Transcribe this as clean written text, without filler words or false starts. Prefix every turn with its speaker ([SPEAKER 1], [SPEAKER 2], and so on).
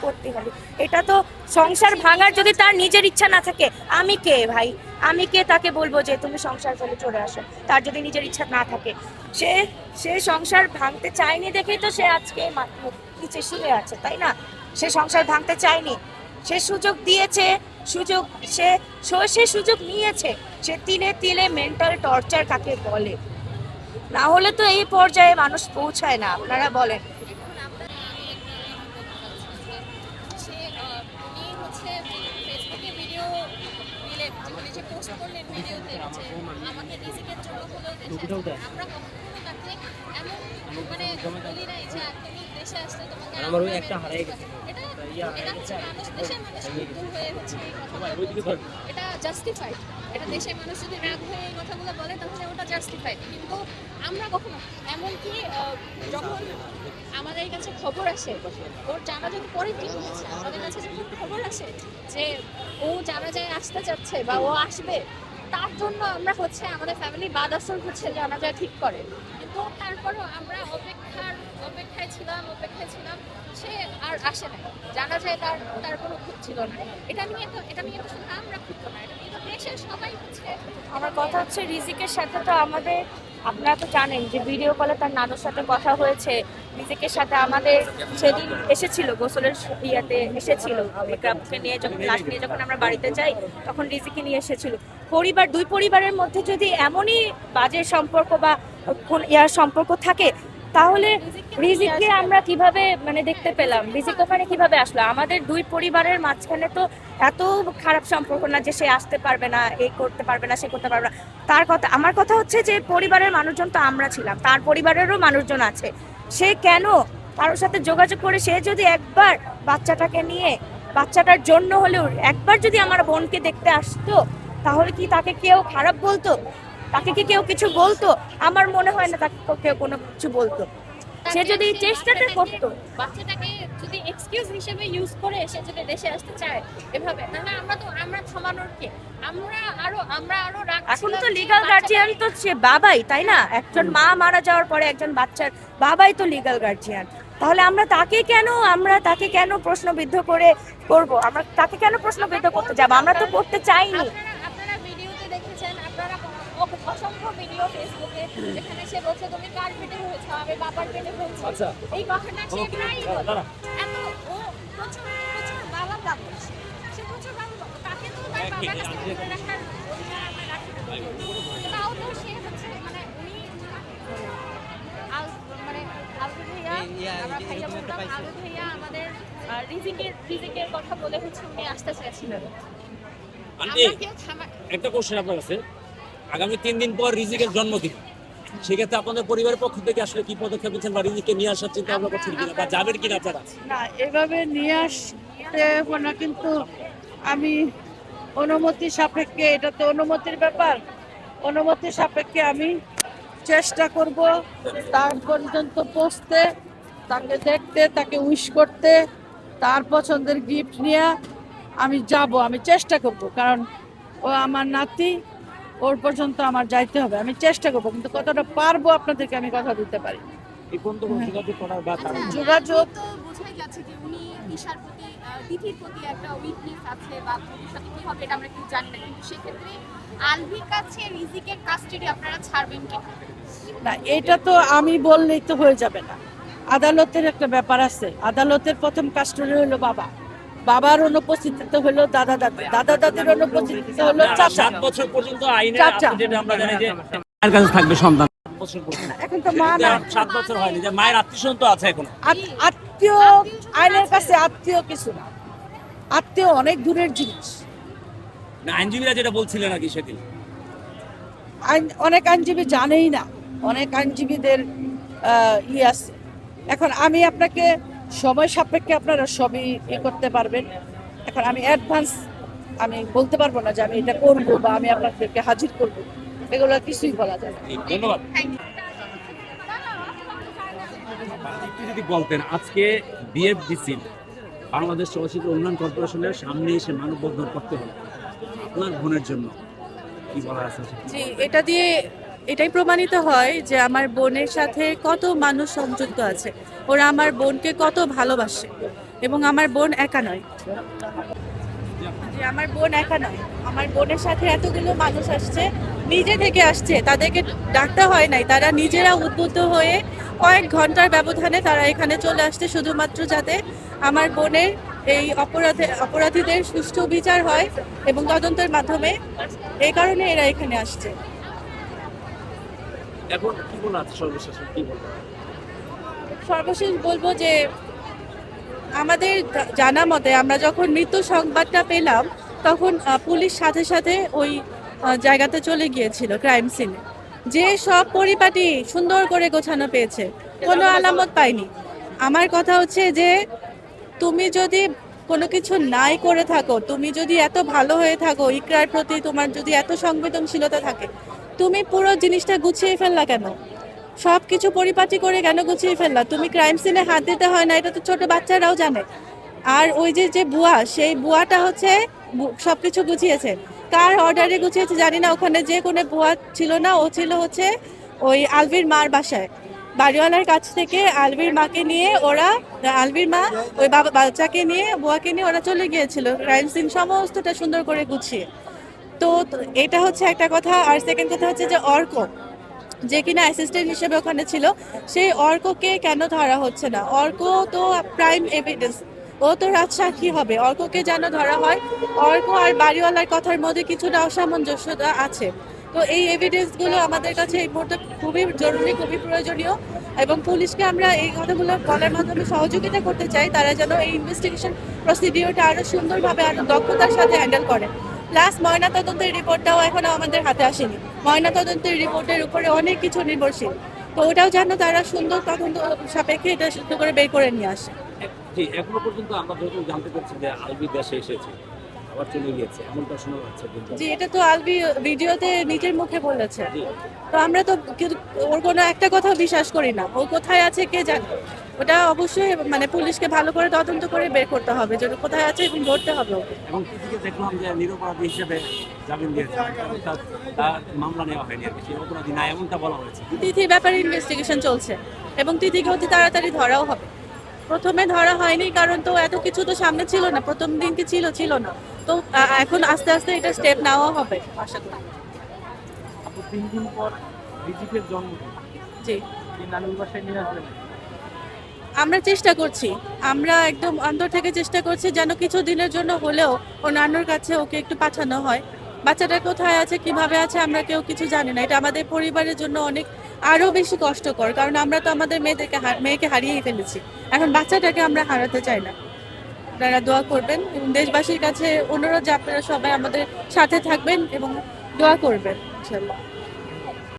[SPEAKER 1] করতে হবে। এটা তো সংসার ভাঙার যদি তার নিজের ইচ্ছা না থাকে, আমি কে ভাই, আমি কে তাকে বলবো যে তুমি সংসার ফেলে চলে আসো? তার যদি নিজের ইচ্ছা না থাকে, সে সে সংসার ভাঙতে চায়নি দেখেই তো সে আজকে নিচে শুয়ে আছে, তাই না? সে সংসার ভাঙতে চায়নি, সে সুযোগ দিয়েছে, সুযোগ সে সে সুযোগ নিয়েছে। সে তিলে তিলে মেন্টাল টর্চার কাকে বলে, না হলে তো এই পর্যায়ে মানুষ পৌঁছায় না, আপনারা বলেন।
[SPEAKER 2] আমার ওই একটা হারিয়ে গেছে।
[SPEAKER 3] এটা জাস্টিফাইড, এটা দেশের মানুষ যদি রাগ হয়ে এই কথাগুলো বলে তাহলে ওটা জাস্টিফাইড, কিন্তু আমরা কখনো এমনকি যখন আমাদের কাছে খবর আসে, ওর জানা যখন পরে ঠিক হয়েছে, আমাদের কাছে যখন খবর আসে যে ও জানা যায় আসতে চাচ্ছে বা ও আসবে, তার জন্য আমরা আমাদের ফ্যামিলি বাদ আসর জানা যায় ঠিক করে, কিন্তু তারপরেও আমরা অপেক্ষায় ছিলাম, সে আর আসে না, জানা যায় তার কোনো খুব ছিল না। এটা নিয়ে তো শুধু আমরা খুব না, এটা নিয়ে তো দেশের সবাই
[SPEAKER 1] আমার কথা হচ্ছে রিজিকের সাথে তো আমাদের, আপনারা তো জানেন যে ভিডিও কলে তার নানুর সাথে কথা হয়েছে। রিজিকের সাথে আমাদের সেদিন এসেছিল, গোসলের ইয়াতে এসেছিল, মেকআপকে নিয়ে যখন লাশ নিয়ে যখন আমরা বাড়িতে যাই তখন রিজিকে নিয়ে এসেছিল। দুই পরিবারের মধ্যে যদি এমনই বাজে সম্পর্ক বা ইয়ার সম্পর্ক থাকে, তাহলে রিজিককে আমরা কিভাবে দেখতে পেলাম? রিজিক ওখানে কিভাবে আসলো? আমাদের দুই পরিবারের মাঝখানে তো এত খারাপ সম্পর্ক না যে সে আসতে পারবে না, এই করতে পারবে না, সে করতে পারবে না। আমার কথা হচ্ছে যে পরিবারের মানুষজন তো আমরা ছিলাম, তার পরিবারেরও মানুষজন আছে। সে কেন কারোর সাথে যোগাযোগ করে, সে যদি একবার বাচ্চাটাকে নিয়ে, বাচ্চাটার জন্য হলেও একবার যদি আমার বোনকে দেখতে আসতো, তাহলে কি তাকে কেউ খারাপ বলতো? তাকে কি কেউ কিছু বলতো? আমার মনে হয় না তাকে কেউ কোনো কিছু বলতো। সে যদি চেষ্টাটা করতো,
[SPEAKER 3] বাচ্চাটাকে যদি এক্সকিউজ হিসেবে ইউজ করে সে যদি দেশে আসতে চায় এভাবে, তাহলে আমরা থামানোর কে? আমরা আরো
[SPEAKER 1] এখন তো লিগ্যাল গার্জিয়ান তো সে বাবাই, তাই না? একজন মা মারা যাওয়ার পরে একজন বাচ্চার বাবাই তো লিগ্যাল গার্জিয়ান। তাহলে আমরা তাকে কেন প্রশ্নবিদ্ধ করব? আমরা তাকে কেন প্রশ্নবিদ্ধ করতে যাব? আমরা তো করতে চাইনি।
[SPEAKER 3] আপনারা ভিডিওতে দেখেছেন, আপনারা অসংখ্য ভিডিও ফেসবুকে যেখানে সে বলছে তুমি কার পেটে হয়েছে, আমি বাবার পেটে হয়েছে, এই কথাটা সে প্রায়ই বলে। এত ও প্রচুর বাবা বাবু, সে প্রচুর বাবা বাবু, তাকে তো তার বাবার কাছ থেকে দূরে রাখার অধিকার আমরা রাখি না। তাও তো সে উনি আলবি ভাইয়া, আমরা ভাইয়া বলতাম, আলবি ভাইয়া আমাদের রিজিকের কথা বলে উনি আসতে চাইছিলেন।
[SPEAKER 2] একটা কোশ্চেন আপনার কাছে, আগামী 3 দিন পর রিজিকের জন্মদিন, সেক্ষেত্রে আপনাদের পরিবারের পক্ষ থেকে আসলে কি পদক্ষেপ নিচ্ছেন বা রিজিককে নিয়ে আসার চিন্তা ভাবনা করছেন কিনা বা যাবেন কিনা আপনারা?
[SPEAKER 4] না, এভাবে নিয়ে আসতে না, কিন্তু আমি অনুমতি সাপেক্ষে, এটা তো অনুমতির ব্যাপার, অনুমতি সাপেক্ষে আমি চেষ্টা করব তার পর্যন্ত পৌঁছতে, তাকে দেখতে, তাকে উইশ করতে, তার পছন্দের গিফট নিয়ে আমি যাব, আমি চেষ্টা করব, কারণ ও আমার নাতি, ওর পর্যন্ত আমার যাইতে হবে, আমি চেষ্টা করব, কিন্তু কতটা পারবো আপনাদেরকে আমি কথা দিতে পারি। যোগাযোগ
[SPEAKER 3] তো বোঝাই যাচ্ছে যে উনি তিথির প্রতি একটা উইকনেস আছে, বা ভবিষ্যতে কি হবে এটা আমরা কিছু জানি না, কিন্তু সেক্ষেত্রে আলভির কাছে রিজিকের কাস্টাডি আপনারা ছাড়বেন কি
[SPEAKER 4] না? এটা তো আমি বললেই তো হয়ে যাবে না, আদালতের একটা ব্যাপার আছে। আদালতের প্রথম কাস্টডি হলো বাবা, বাবার অনুপস্থিতিতে হলো দাদা দাদি, দাদা দাদির অনুপস্থিতিতে হলো চাচা।
[SPEAKER 2] 7 বছর পর্যন্ত আইনে যেটা আমরা জানি যে মায়ের কাছে থাকবে সন্তান।
[SPEAKER 4] এখন তো মা না,
[SPEAKER 2] 7 বছর হয়নি, যে মায়ের আত্মীয় তো আছে এখন।
[SPEAKER 4] আত্মীয় আইনের কাছে আত্মীয় কিছু না, আত্মীয় অনেক দূরের জিনিস।
[SPEAKER 2] না, আইনজীবীরা যেটা বলছিলেন আর কি সেদিন,
[SPEAKER 4] অনেক আইনজীবী জানেই না, অনেক আইনজীবীদের আছে। এখন আমি আপনাকে সময় সাপেক্ষে আপনারা সবই করতে পারবেন। এখন আমি অ্যাডভান্স আমি বলতে পারবো না যে আমি এটা করবো বা আমি আপনাদেরকে হাজির করবো, এগুলো কিছুই বলা যায় না।
[SPEAKER 2] ধন্যবাদ। যদি বলতেন, আজকে বিএফডিসি বাংলাদেশ চলচ্চিত্র উন্নয়ন কর্পোরেশনের সামনে এসে মানববন্ধন করতে হলো আপনার বোনের জন্য, কি বলা আছে?
[SPEAKER 5] জি, এটা দিয়ে এটাই প্রমাণিত হয় যে আমার বোনের সাথে কত মানুষ সংযুক্ত আছে, ওরা আমার বোনকে কত ভালোবাসে। এবং আমার বোন একা নয়। যে আমার বোন একা নয়, আমার বোনের সাথে এতগুলো মানুষ আসছে, নিজে থেকে আসছে, তাদেরকে ডাকতে হয় নাই, তারা নিজেরা উদ্বুদ্ধ হয়ে কয়েক ঘন্টার ব্যবধানে তারা এখানে চলে আসছে শুধুমাত্র যাতে আমার বোনের এই অপরাধীদের সুষ্ঠু বিচার হয় এবং তদন্তের মাধ্যমে, এই কারণে এরা এখানে আসছে।
[SPEAKER 2] এখন কি বলা আছে সর্বশেষ কি বলবো?
[SPEAKER 5] সর্বশেষ বলবো যে আমাদের জানা মতে আমরা যখন মৃত্যু সংবাদটা পেলাম তখন পুলিশ সাথে সাথে ওই জায়গাতে চলে গিয়েছিল ক্রাইম সিনে, যে সব পরিপাটি সুন্দর করে গোছানো পেয়েছে, কোনো আলামত পাইনি। আমার কথা হচ্ছে যে তুমি যদি কোনো কিছু নাই করে থাকো, তুমি যদি এত ভালো হয়ে থাকো, ইকরার প্রতি তোমার যদি এত সংবেদনশীলতা থাকে, তুমি পুরো জিনিসটা গুছিয়ে ফেললা কেন? সব কিছু পরিপাটি করে কেন গুছিয়ে ফেললা? তুমি ক্রাইম সিনে হাত দিতে হয় না, এটা তো ছোট বাচ্চারাও জানে। আর ওই যে যে বুয়া, সেই বুয়াটা হচ্ছে সবকিছু গুছিয়েছে, কার অর্ডারে গুছিয়েছে জানি না। ওখানে যে কোনো বুয়া ছিল না, ও ছিল হচ্ছে ওই আলভির মার বাসায়, বাড়িওয়ালার কাছ থেকে আলভির মাকে নিয়ে ওরা, আলভির মা ওই বাচ্চাকে নিয়ে, বুয়াকে নিয়ে ওরা চলে গিয়েছিল ক্রাইম সিন সমস্তটা সুন্দর করে গুছিয়ে। তো এটা হচ্ছে একটা কথা। আর সেকেন্ড কথা হচ্ছে যে অর্ক, যে কিনা অ্যাসিস্ট্যান্ট হিসেবে ওখানে ছিল, সেই অর্ককে কেন ধরা হচ্ছে না? অর্ক তো প্রাইম এভিডেন্স, ও তো রাজসাক্ষী হবে, অর্ককে যেন ধরা হয়। অর্ক আর বাড়িওয়ালার কথার মধ্যে কিছুটা অসামঞ্জস্যতা আছে। তো এই এভিডেন্সগুলো আমাদের কাছে এই মুহূর্তে খুবই জরুরি, খুবই প্রয়োজনীয়, এবং পুলিশকে আমরা এই কথাগুলো বলার মাধ্যমে সহযোগিতা করতে চাই, তারা যেন এই ইনভেস্টিগেশন প্রসিডিওরটা আরো সুন্দরভাবে আরো দক্ষতার সাথে হ্যান্ডেল করে। প্লাস ময়নাতদন্তের রিপোর্টটাও এখনো আমাদের হাতে আসেনি, ময়নাতদন্তের রিপোর্টের উপরে অনেক কিছু নির্ভরশীল, তো ওটাও যেন তারা সুন্দর তদন্ত সাপেক্ষে এটা সুন্দর করে বের করে নিয়ে আসে।
[SPEAKER 2] জি, এখনো পর্যন্ত আমরা যতটুকু জানতে পারছি যে আলবি দেশে এসেছে, আবার চলে গিয়েছে, এমনটা শোনা যাচ্ছে কিন্তু।
[SPEAKER 5] জি, এটা তো আলবি ভিডিওতে নিজের মুখে বলেছে।
[SPEAKER 2] জি।
[SPEAKER 5] তো আমরা তো ওর কোনো একটা কথা বিশ্বাস করি না, ও কোথায় আছে কে জানে। ওটা অবশ্যই মানে পুলিশকে ভালো করে তদন্ত করে বের করতে হবে যে ও কোথায় আছে এবং ধরতে হবে ওকে।
[SPEAKER 2] এবং তিথিকে দেখলাম যে নিরপরাধী হিসেবে জামিন দিয়েছে, তার মামলা নেওয়া হয়নি আর কি, সে অপরাধী না এমনটা বলা হয়েছে।
[SPEAKER 5] তিথির ব্যাপারে ইনভেস্টিগেশন চলছে এবং তিথিকে অতি তাড়াতাড়ি ধরাও হবে। প্রথমে ধরা হয়নি কারণ তো এত কিছু তো সামনে ছিল না, প্রথম দিন কি ছিল না, তো এখন আস্তে আস্তে এটা স্টেপ নেওয়া হবে আশা করি।
[SPEAKER 6] আপু 3 দিন পর রিজিকের জন্মদিন,
[SPEAKER 5] জি,
[SPEAKER 6] এই নানুর বাসায় নিয়ে আসবেন?
[SPEAKER 5] আমরা চেষ্টা করছি, আমরা একদম অন্তর থেকে চেষ্টা করছি যেন কিছু দিনের জন্য হলেও ও নানুর কাছে ওকে একটু পাঠানো হয়। বাচ্চাটা কোথায় আছে, কিভাবে আছে, আমরা কেউ কিছু জানি না। এটা আমাদের পরিবারের জন্য অনেক আরো বেশি কষ্টকর, কারণ আমরা তো আমাদের মেয়েকে হারিয়েই ফেলেছি, এখন বাচ্চাটাকে আমরা হারাতে চাই না। আপনারা দোয়া করবেন এবং দেশবাসীর কাছে অনুরোধ যে আপনারা সবাই আমাদের সাথে থাকবেন এবং দোয়া করবেন ইনশাল্লাহ।